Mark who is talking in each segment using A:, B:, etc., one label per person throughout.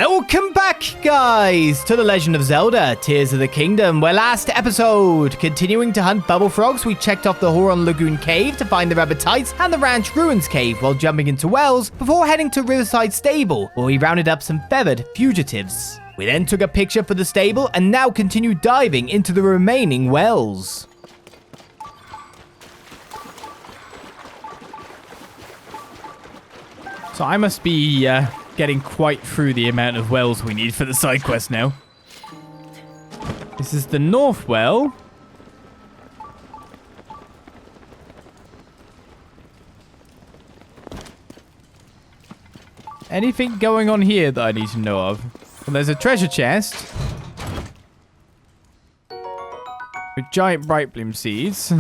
A: Welcome back, guys, to The Legend of Zelda, Tears of the Kingdom, where last episode, continuing to hunt bubble frogs, we checked off the Horon Lagoon Cave to find the Rabbit Tights and the Ranch Ruins Cave while jumping into wells before heading to Riverside Stable, where we rounded up some feathered fugitives. We then took a picture for the stable and now continue diving into the remaining wells. So I must be getting quite through the amount of wells we need for the side quest now. This is the north well. Anything going on here that I need to know of? Well, there's a treasure chest with giant bright bloom seeds.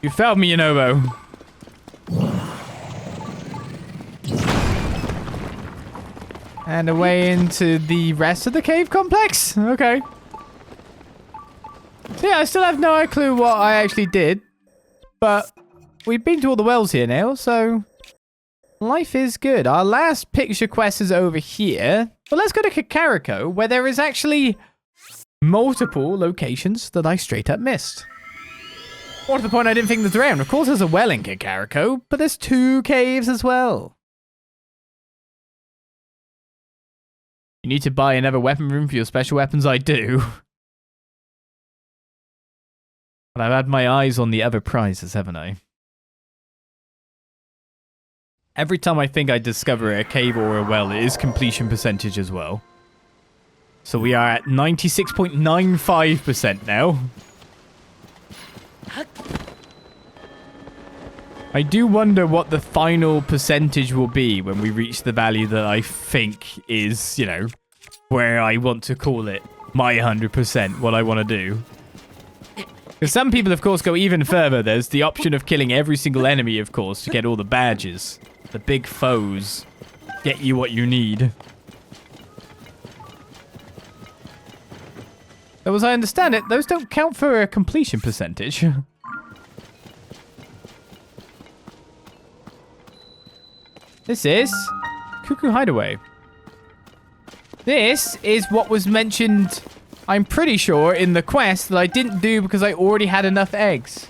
A: You found me, Yunobo. And away into the rest of the cave complex? Okay. So yeah, I still have no clue what I actually did. But we've been to all the wells here now, so life is good. Our last picture quest is over here. But let's go to Kakariko, where there is actually multiple locations that I straight up missed. More to the point, I didn't think this around. Of course, there's a well in Kakariko, but there's 2 caves as well. You need to buy another weapon room for your special weapons. I do. But I've had my eyes on the other prizes, haven't I? Every time I think I discover a cave or a well, it is completion percentage as well. So we are at 96.95% now. I do wonder what the final percentage will be when we reach the value that I think is, you know, where I want to call it my 100%, what I want to do. Because some people, of course, go even further. There's the option of killing every single enemy, of course, to get all the badges. The big foes get you what you need. Though, as I understand it, those don't count for a completion percentage. This is Cucco Hideaway. This is what was mentioned, I'm pretty sure, in the quest that I didn't do because I already had enough eggs.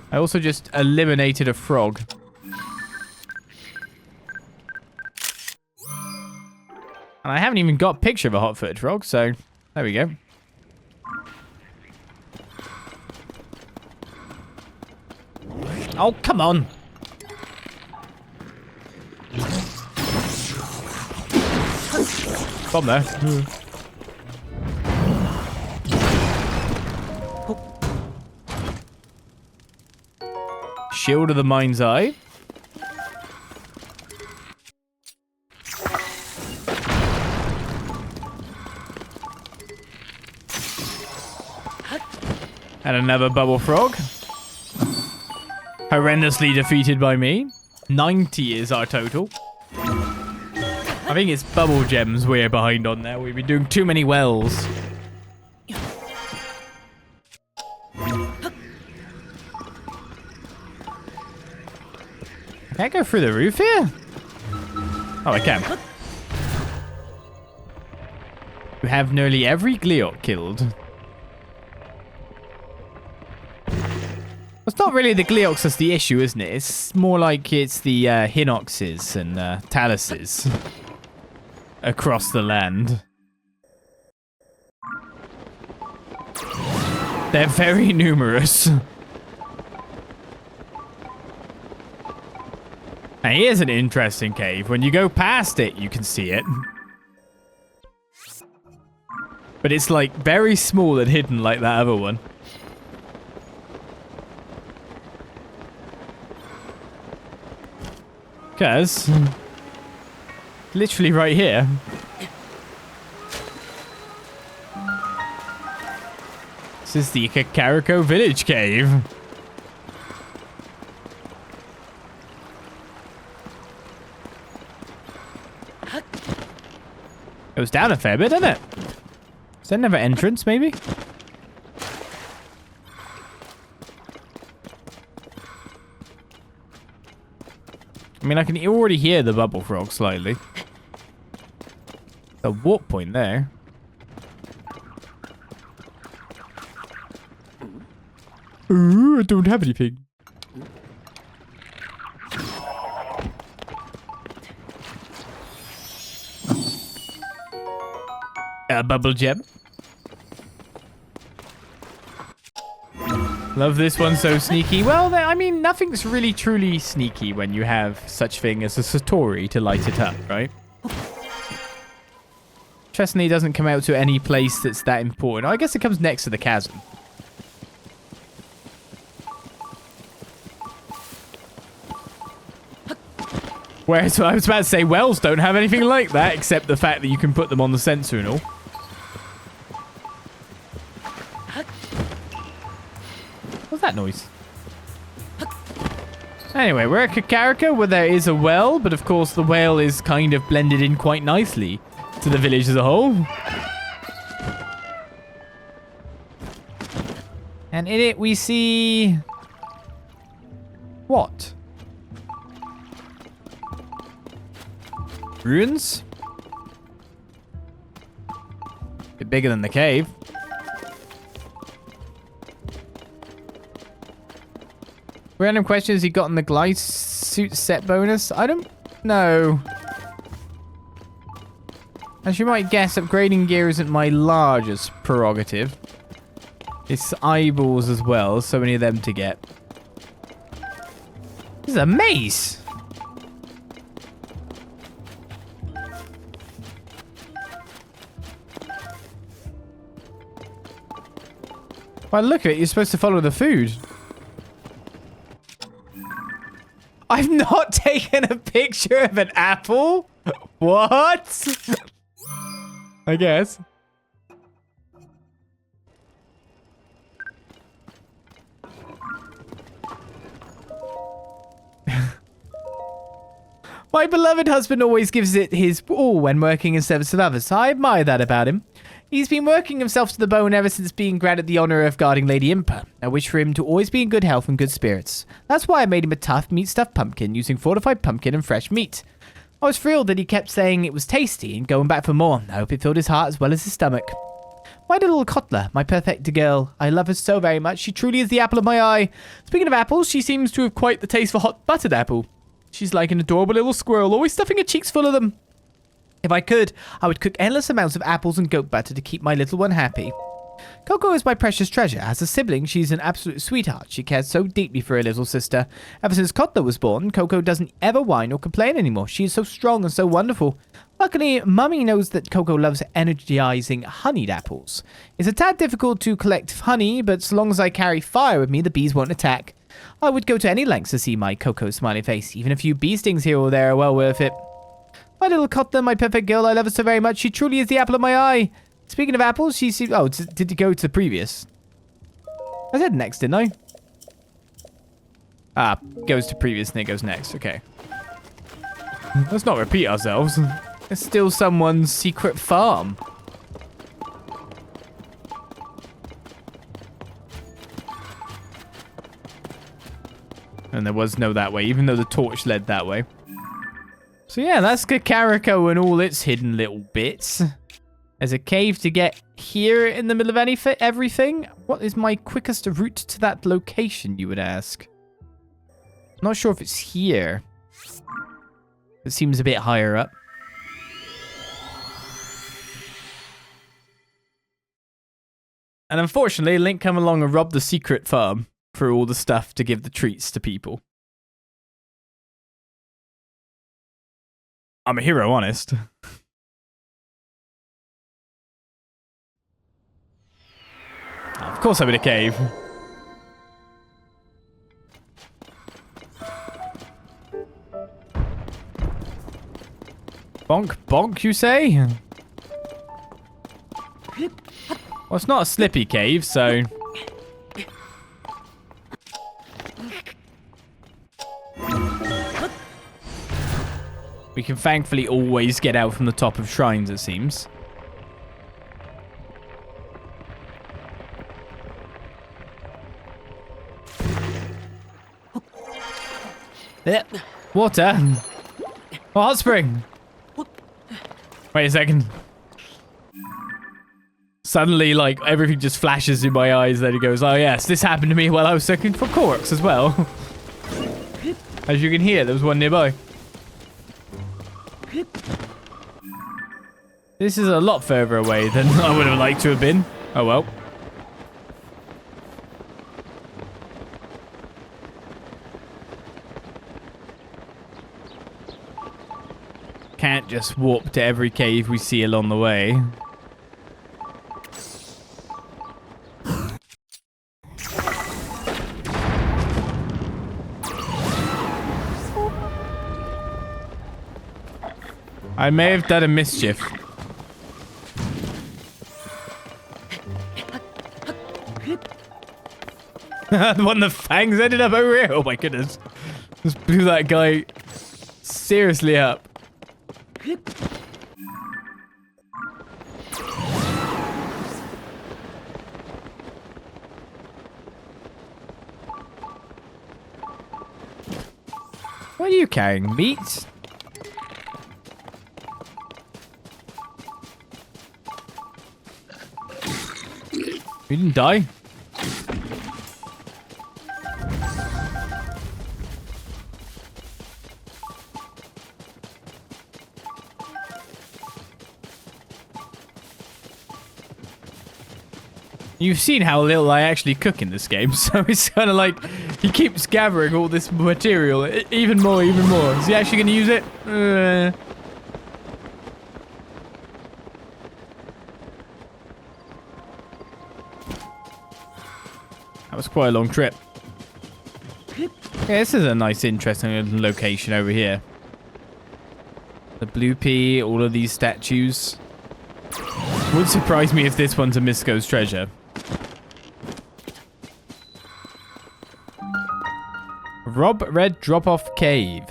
A: I also just eliminated a frog. And I haven't even got a picture of a hot-footed frog, so there we go. Oh, come on. Bomb there. Shield of the Mind's Eye. And another bubble frog. Horrendously defeated by me. 90 is our total. I think it's bubble gems we're behind on there. We've been doing too many wells. Can I go through the roof here? Oh, I can. We have nearly every Gleeok killed. It's not really the Gleeoks that's the issue, isn't it? It's more like it's the Hinoxes and Taluses across the land. They're very numerous. And here's an interesting cave. When you go past it, you can see it. But it's like very small and hidden like that other one. Because literally right here. This is the Kakariko Village Cave. Goes down a fair bit, doesn't it? Is there another entrance, maybe? I mean, I can already hear the bubble frog slightly. A warp point there. Ooh, I don't have anything. A bubble gem. Love this one, so sneaky. Well, I mean, nothing's really truly sneaky when you have such thing as a Satori to light it up, right? Interestingly, it doesn't come out to any place that's that important. I guess it comes next to the chasm. Whereas I was about to say, wells don't have anything like that, except the fact that you can put them on the sensor and all. What's that noise? Anyway, we're at Kakariko, where there is a well, but of course the well is kind of blended in quite nicely to the village as a whole. And in it we see... what? Ruins? Bit bigger than the cave. Random question, has he gotten the glide suit set bonus? I don't know. As you might guess, upgrading gear isn't my largest prerogative. It's eyeballs as well, so many of them to get. This is a maze! Well, look at it, you're supposed to follow the food. I've not taken a picture of an apple? What? I guess. My beloved husband always gives it his all when working in service of others. I admire that about him. He's been working himself to the bone ever since being granted the honor of guarding Lady Impa. I wish for him to always be in good health and good spirits. That's why I made him a tough meat stuffed pumpkin using fortified pumpkin and fresh meat. I was thrilled that he kept saying it was tasty and going back for more. I hope it filled his heart as well as his stomach. My little Kotler, my perfect girl. I love her so very much. She truly is the apple of my eye. Speaking of apples, she seems to have quite the taste for hot buttered apple. She's like an adorable little squirrel, always stuffing her cheeks full of them. If I could, I would cook endless amounts of apples and goat butter to keep my little one happy. Cucco is my precious treasure. As a sibling, she's an absolute sweetheart. She cares so deeply for her little sister. Ever since Kotler was born, Cucco doesn't ever whine or complain anymore. She is so strong and so wonderful. Luckily, Mummy knows that Cucco loves energizing honeyed apples. It's a tad difficult to collect honey, but so long as I carry fire with me, the bees won't attack. I would go to any lengths to see my Cucco's smiling face. Even a few bee stings here or there are well worth it. My little Kotler, my perfect girl, I love her so very much. She truly is the apple of my eye. Speaking of apples, she seems... oh, did you go to the previous? I said next, didn't I? Ah, goes to previous and it goes next. Okay. Let's not repeat ourselves. It's still someone's secret farm. And there was no that way, even though the torch led that way. So yeah, that's Kakariko and all its hidden little bits. There's a cave to get here in the middle of everything. What is my quickest route to that location, you would ask? Not sure if it's here. It seems a bit higher up. And unfortunately, Link come along and robbed the secret farm for all the stuff to give the treats to people. I'm a hero, honest. Of course I'm in a cave. Bonk, bonk, you say? Well, it's not a slippy cave, so... We can thankfully always get out from the top of shrines, it seems. Water. Oh, hot spring. Wait a second. Suddenly, like, everything just flashes in my eyes. Then it goes, oh yes, this happened to me while I was searching for Koroks as well. As you can hear, there was one nearby. This is a lot further away than I would have liked to have been. Oh well. Can't just warp to every cave we see along the way. I may have done a mischief. The one the fangs ended up over here. Oh my goodness. Just blew that guy seriously up. What are you carrying? Meat? You didn't die? You've seen how little I actually cook in this game, so it's kind of like he keeps gathering all this material. Even more, even more. Is he actually going to use it? That was quite a long trip. Yeah, this is a nice, interesting location over here. The blue pea, all of these statues. Would surprise me if this one's a Misko's treasure. Robred Dropoff Cave.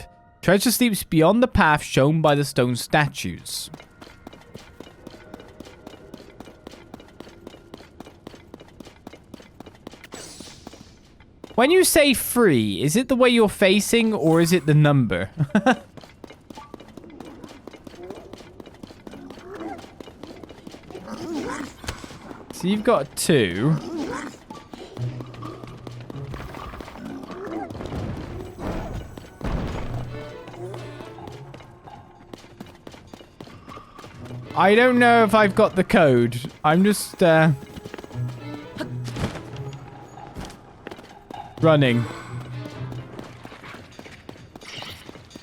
A: Treasure sleeps beyond the path shown by the stone statues. When you say 3, is it the way you're facing or is it the number? So you've got 2. I don't know if I've got the code. I'm just running.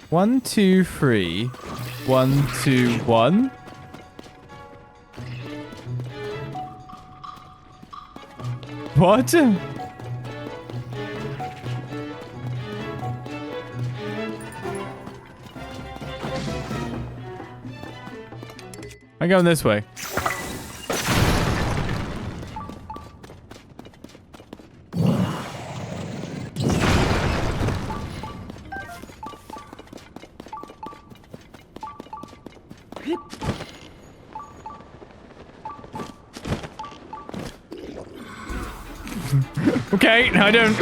A: 1, 2, 3. 1, 2, 1. What? I'm going this way. Okay, no, I don't.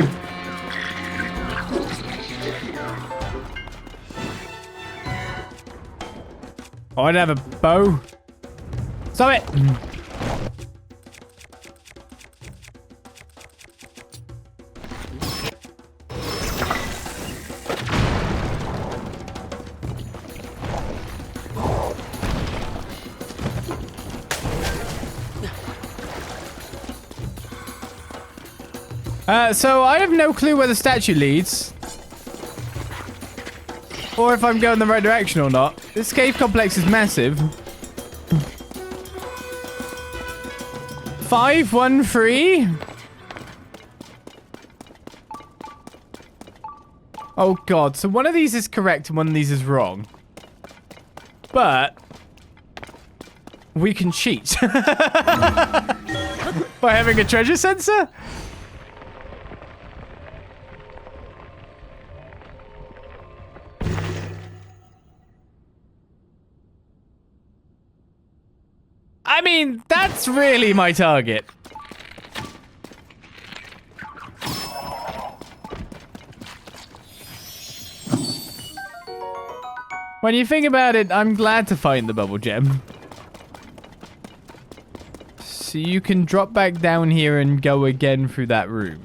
A: Oh, I don't have a bow. Stop it! So I have no clue where the statue leads. Or if I'm going the right direction or not. This cave complex is massive. 5, 1, 3. Oh god, so one of these is correct and one of these is wrong. But we can cheat. By having a treasure sensor? I mean, that's really my target. When you think about it, I'm glad to find the bubble gem. So you can drop back down here and go again through that room.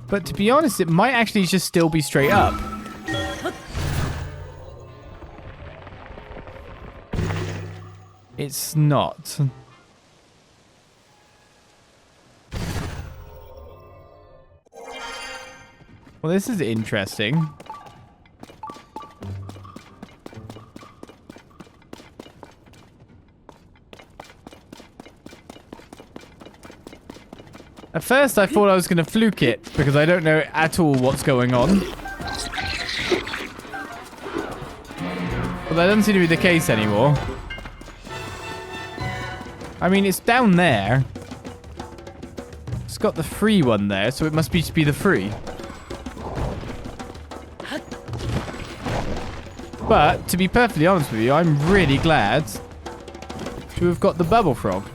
A: But to be honest, it might actually just still be straight up. It's not. Well, this is interesting. At first, I thought I was going to fluke it, because I don't know at all what's going on. But that doesn't seem to be the case anymore. I mean, it's down there. It's got the free one there, so it must just be the free. But, to be perfectly honest with you, I'm really glad to have got the bubble frog.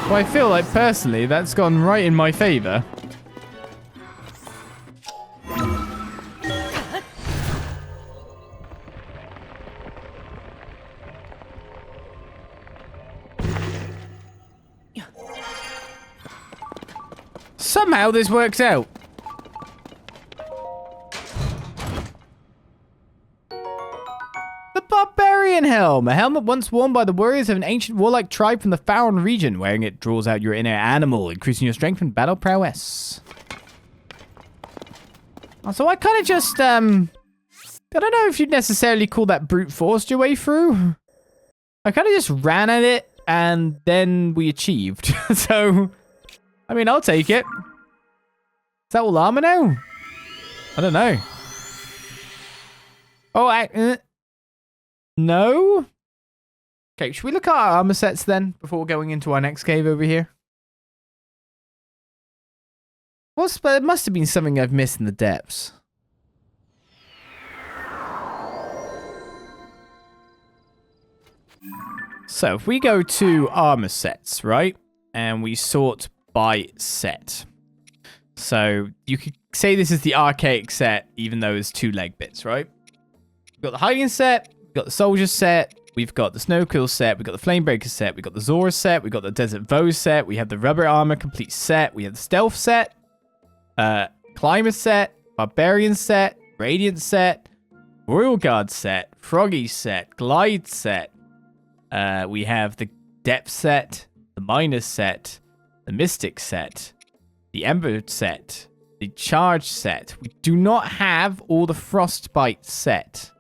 A: Well, I feel like, personally, that's gone right in my favor. Somehow this works out. The Barbarian Helm. A helmet once worn by the warriors of an ancient warlike tribe from the Faron region. Wearing it draws out your inner animal, increasing your strength and battle prowess. So I kind of just, I don't know if you'd necessarily call that brute forced your way through. I kind of just ran at it and then we achieved. So, I mean, I'll take it. Is that all armor now? I don't know. Oh, no? Okay, should we look at our armor sets then before going into our next cave over here? It must have been something I've missed in the depths. So, if we go to armor sets, right? And we sort by set. So, you could say this is the archaic set, even though it's 2 leg bits, right? We've got the hiding set, we've got the soldier set, we've got the snowkill set, we've got the flamebreaker set, we've got the Zora set, we've got the desert voe set, we have the rubber armor complete set, we have the stealth set, climber set, barbarian set, radiant set, royal guard set, froggy set, glide set. We have the depth set, the miner set, the mystic set, the ember set, the charge set. We do not have all the frostbite set.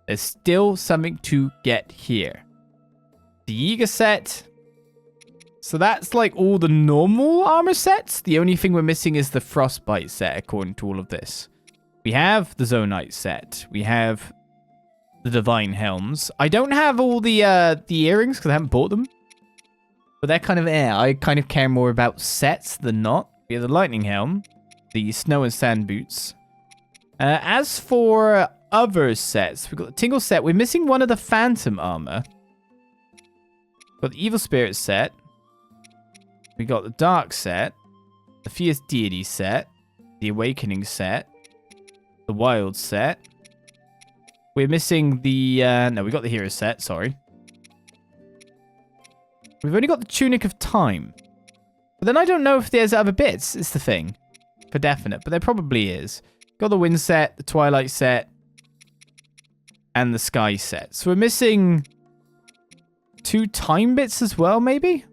A: There's still something to get here. The Yiga set. So that's like all the normal armor sets. The only thing we're missing is the frostbite set, according to all of this. We have the Zonite set. We have the divine helms. I don't have all the earrings because I haven't bought them. But they're kind of I kind of care more about sets than not. We have the lightning helm, the snow and sand boots. As for other sets, we've got the tingle set. We're missing one of the phantom armor. We've got the evil spirit set. We got the dark set, the fierce deity set, the awakening set, the wild set. We're missing the no, we got the hero set, sorry. We've only got the tunic of time. But then I don't know if there's other bits, it's the thing. For definite, but there probably is. Got the wind set, the twilight set, and the sky set. So we're missing 2 time bits as well, maybe?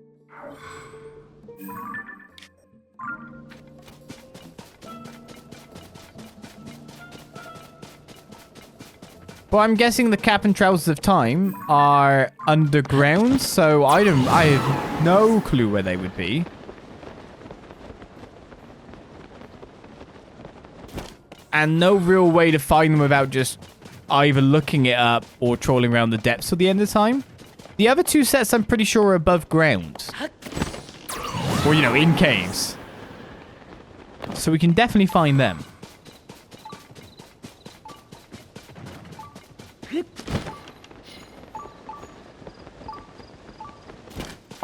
A: Well, I'm guessing the cap and trousers of time are underground, so I have no clue where they would be. And no real way to find them without just either looking it up or trawling around the depths till the end of time. The other 2 sets I'm pretty sure are above ground. Or, you know, in caves. So we can definitely find them.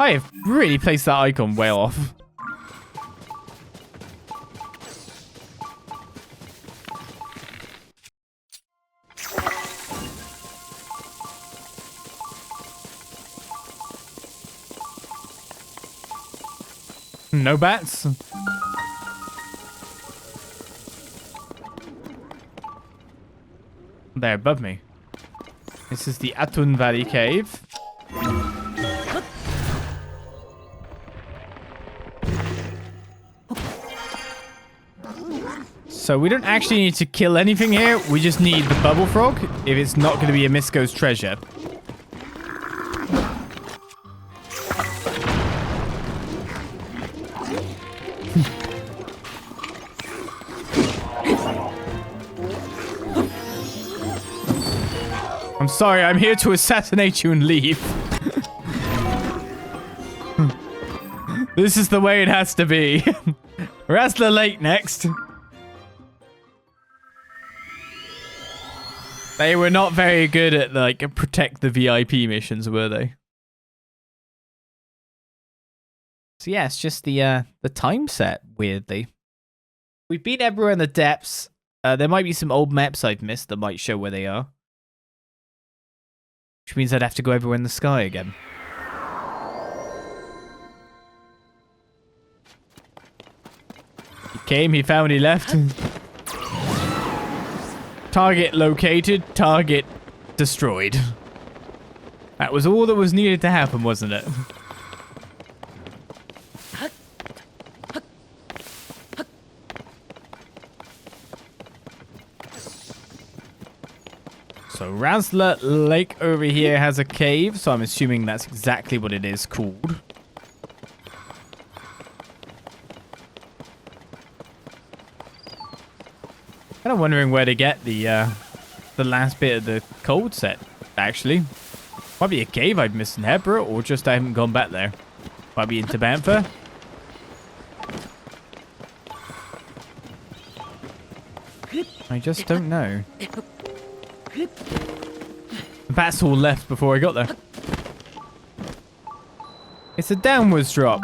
A: I have really placed that icon well off. No bats. They're above me. This is the Atun Valley Cave. So we don't actually need to kill anything here. We just need the bubble frog if it's not going to be a Misko's treasure. I'm sorry, I'm here to assassinate you and leave. This is the way it has to be. RASSLA Lake next. They were not very good at, like, protect the VIP missions, were they? So yeah, it's just the time set, weirdly. We've been everywhere in the depths. There might be some old maps I've missed that might show where they are. Which means I'd have to go everywhere in the sky again. He came, he found, he left. Target located, target destroyed. That was all that was needed to happen, wasn't it? So RASSLA Lake over here has a cave, so I'm assuming that's exactly what it is called. Kind of wondering where to get the last bit of the cold set, actually. Might be a cave I've missed in Hebra, or just I haven't gone back there. Might be into Bantha. I just don't know. The bats all left before I got there. It's a downwards drop.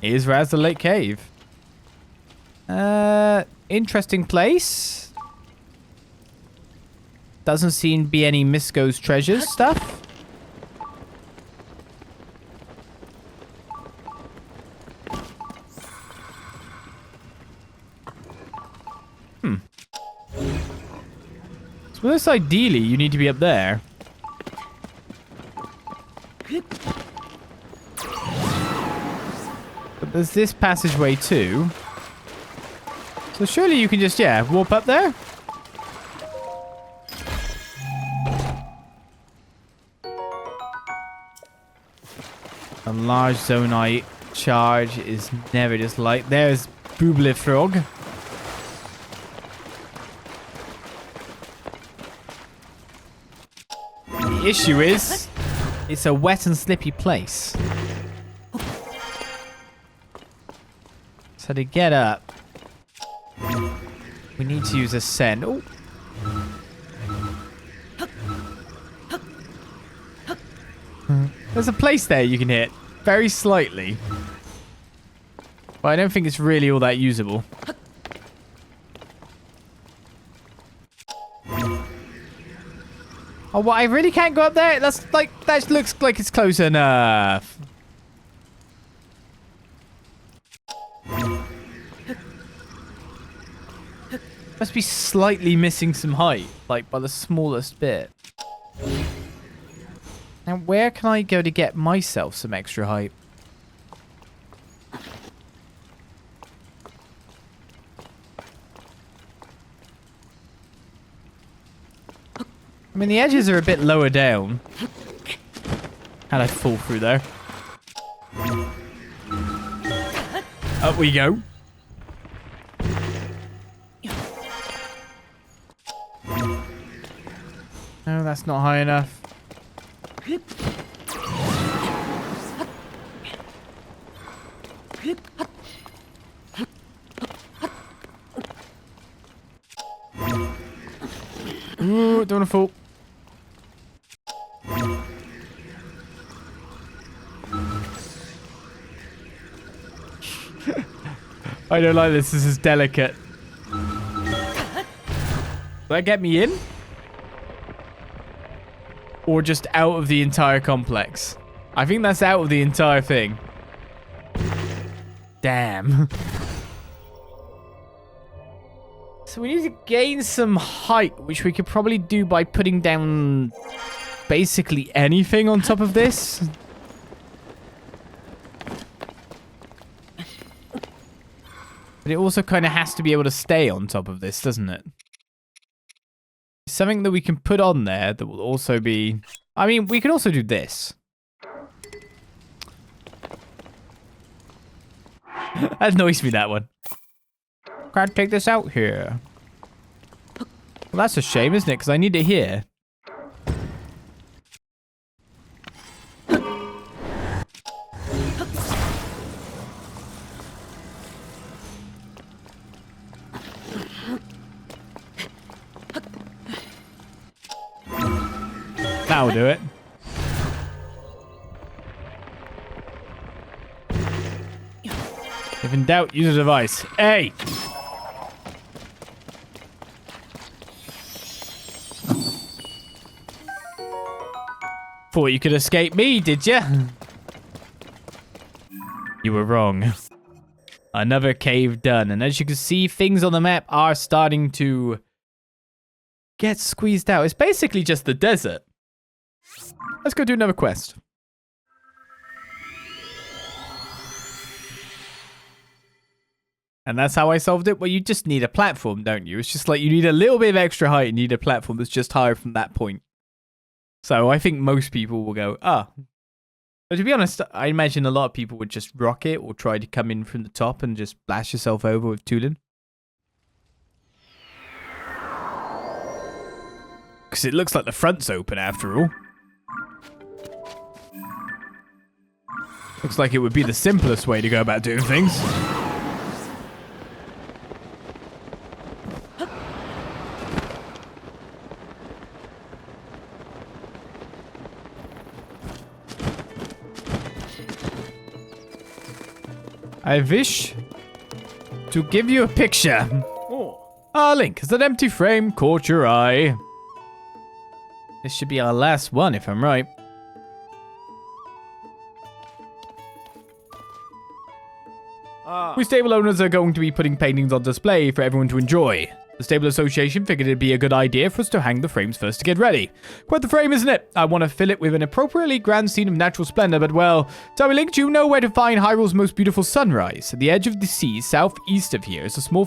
A: Here's RASSLA Lake Cave. Interesting place. Doesn't seem to be any Misko's treasures stuff. So this ideally you need to be up there. But there's this passageway too. So surely you can just, yeah, warp up there? A large zonite charge is never just like... There's Booble Frog. The issue is, it's a wet and slippy place. So to get up, we need to use Ascend. Oh. There's a place there you can hit. Very slightly. But I don't think it's really all that usable. Oh, what? I really can't go up there? That's like, that looks like it's close enough. Must be slightly missing some height, like by the smallest bit. Now, where can I go to get myself some extra height? I mean, the edges are a bit lower down. How'd I fall through there? Up we go. No, that's not high enough. don't want to fall. I don't like this. This is delicate. Will that get me in? Or just out of the entire complex? I think that's out of the entire thing. Damn. So we need to gain some height, which we could probably do by putting down basically anything on top of this. But it also kind of has to be able to stay on top of this, doesn't it? Something that we can put on there that will also be... I mean, we could also do this. That annoys me, that one. Can't take this out here. Well, that's a shame, isn't it? Because I need it here. That'll do it. If in doubt, use a device. Hey! Thought you could escape me, did you? You were wrong. Another cave done. And as you can see, things on the map are starting to get squeezed out. It's basically just the desert. Let's go do another quest. And that's how I solved it. Well, you just need a platform, don't you? It's just like you need a little bit of extra height and you need a platform that's just higher from that point. So I think most people will go, ah. But to be honest, I imagine a lot of people would just rock it or try to come in from the top and just blast yourself over with Tulin. Because it looks like the front's open after all. Looks like it would be the simplest way to go about doing things. I wish to give you a picture. Ah, Link, has that empty frame caught your eye? This should be our last one, if I'm right. We stable owners are going to be putting paintings on display for everyone to enjoy. The Stable Association figured it'd be a good idea for us to hang the frames first to get ready. Quite the frame, isn't it? I want to fill it with an appropriately grand scene of natural splendor, but well, tell me, Link, do you know where to find Hyrule's most beautiful sunrise? At the edge of the sea, southeast of here, is a small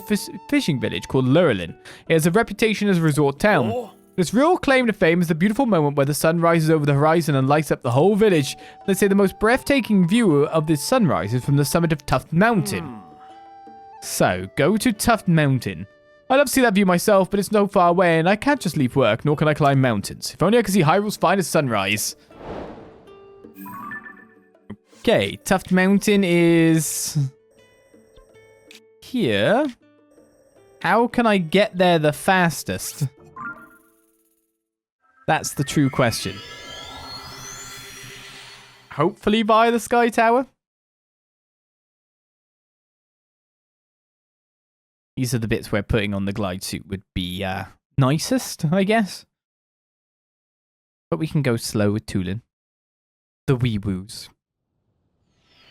A: fishing village called Lurelin. It has a reputation as a resort town. Its real claim to fame is the beautiful moment where the sun rises over the horizon and lights up the whole village. They say the most breathtaking view of this sunrise is from the summit of Tuft Mountain. So, go to Tuft Mountain. I'd love to see that view myself, but it's no far away, and I can't just leave work, nor can I climb mountains. If only I could see Hyrule's finest sunrise. Okay, Tuft Mountain is... here. How can I get there the fastest? That's the true question. Hopefully via the Sky Tower. These are the bits where putting on the glide suit would be nicest, I guess. But we can go slow with Tulin. The wee-woos.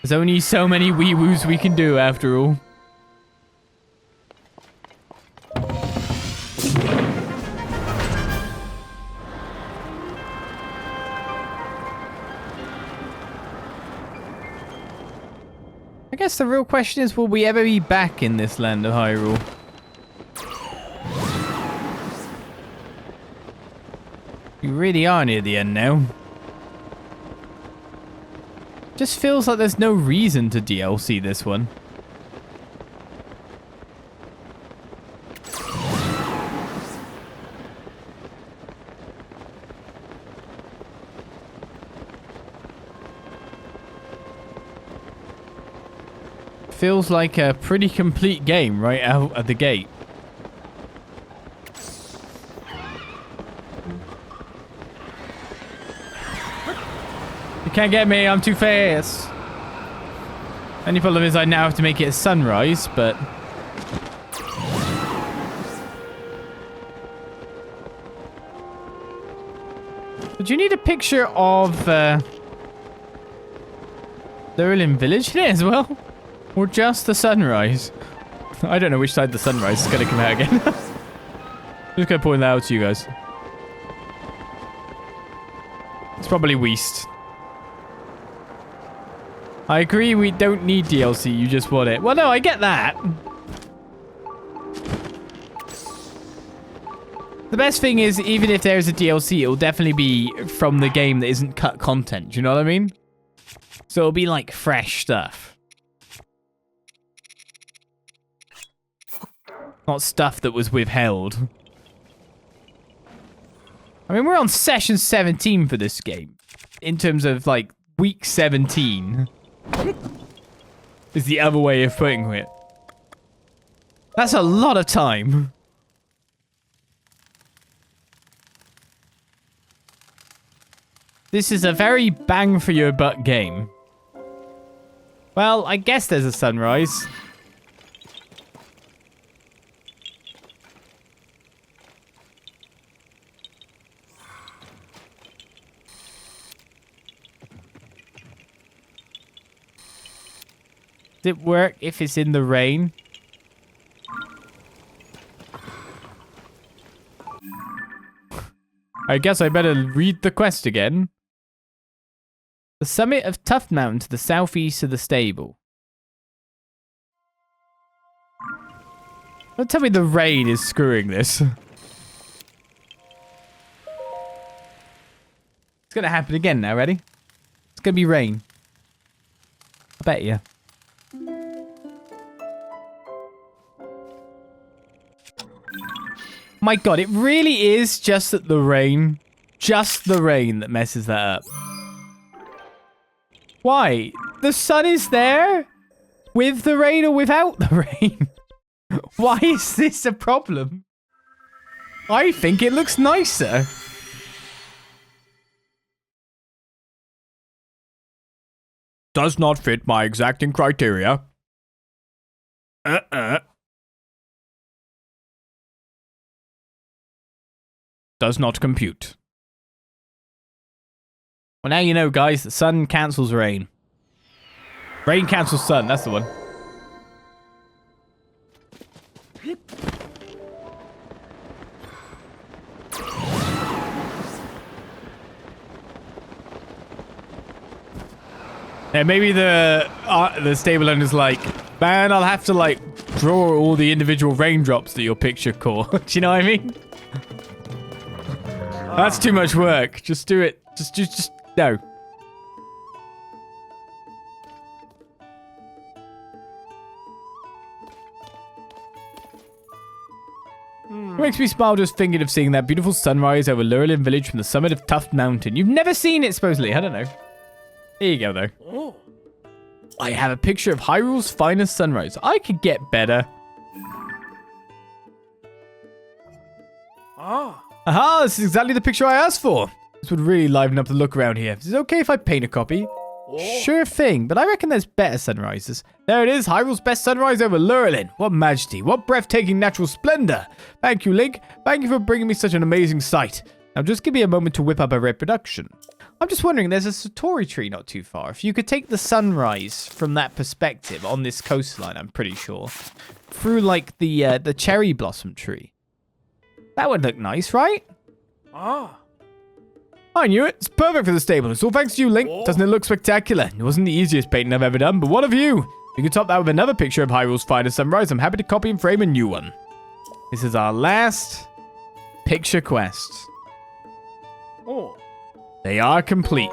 A: There's only so many wee-woos we can do after all. I guess the real question is, will we ever be back in this land of Hyrule? We really are near the end now. Just feels like there's no reason to DLC this one. Feels like a pretty complete game right out at the gate. You can't get me, I'm too fast. Only problem is I now have to make it a sunrise, but... But you need a picture of Lurelin Village in it as well? Or just the sunrise? I don't know which side the sunrise is going to come out again. Just going to point that out to you guys. It's probably Weast. I agree we don't need DLC, you just want it. Well, no, I get that. The best thing is, even if there's a DLC, it'll definitely be from the game that isn't cut content. Do you know what I mean? So it'll be like fresh stuff. Not stuff that was withheld. I mean, we're on session 17 for this game. In terms of, like, week 17. Is the other way of putting it. That's a lot of time. This is a very bang for your buck game. Well, I guess there's a sunrise. Does it work if it's in the rain? I guess I better read the quest again. The summit of Tuft Mountain to the southeast of the stable. Don't tell me the rain is screwing this. It's gonna happen again now, ready? It's gonna be rain. I bet you. My god, it really is just that the rain that messes that up. Why? The sun is there? With the rain or without the rain? Why is this a problem? I think it looks nicer. Does not fit my exacting criteria. Does not compute. Well, now you know, guys. The sun cancels rain. Rain cancels sun. That's the one. Yeah, maybe the stable owner's like, man, I'll have to like draw all the individual raindrops that your picture caught. Do you know what I mean? That's too much work. Just do it. Just no. It makes me smile just thinking of seeing that beautiful sunrise over Lurelin Village from the summit of Tuft Mountain. You've never seen it, supposedly. I don't know. Here you go, though. I have a picture of Hyrule's finest sunrise. I could get better. Aha, this is exactly the picture I asked for. This would really liven up the look around here. Is it okay if I paint a copy? Sure thing, but I reckon there's better sunrises. There it is, Hyrule's best sunrise over Lurelin. What majesty, what breathtaking natural splendor. Thank you, Link. Thank you for bringing me such an amazing sight. Now just give me a moment to whip up a reproduction. I'm just wondering, there's a Satori tree not too far. If you could take the sunrise from that perspective on this coastline, I'm pretty sure, through like the cherry blossom tree. That would look nice, right? I knew it. It's perfect for the stable. It's all thanks to you, Link. Doesn't it look spectacular? It wasn't the easiest painting I've ever done, but what of you? If you could top that with another picture of Hyrule's finest sunrise, I'm happy to copy and frame a new one. This is our last picture quest. They are complete.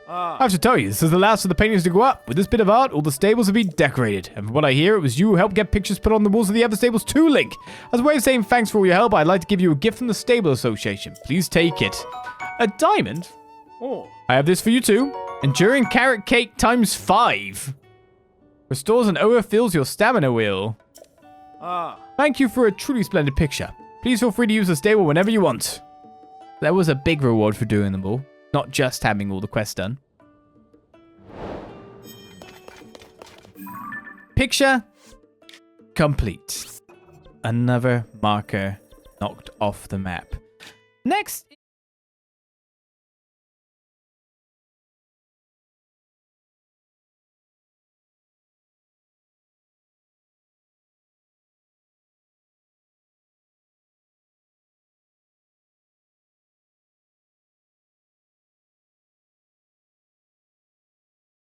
A: I have to tell you, this is the last of the paintings to go up. With this bit of art, all the stables have been decorated. And from what I hear, it was you who helped get pictures put on the walls of the other stables too, Link. As a way of saying thanks for all your help, I'd like to give you a gift from the Stable Association. Please take it. A diamond? I have this for you too. Enduring carrot cake times 5. Restores and overfills your stamina wheel. Thank you for a truly splendid picture. Please feel free to use the stable whenever you want. There was a big reward for doing them all. not just having all the quests done. Picture complete. Another marker knocked off the map. Next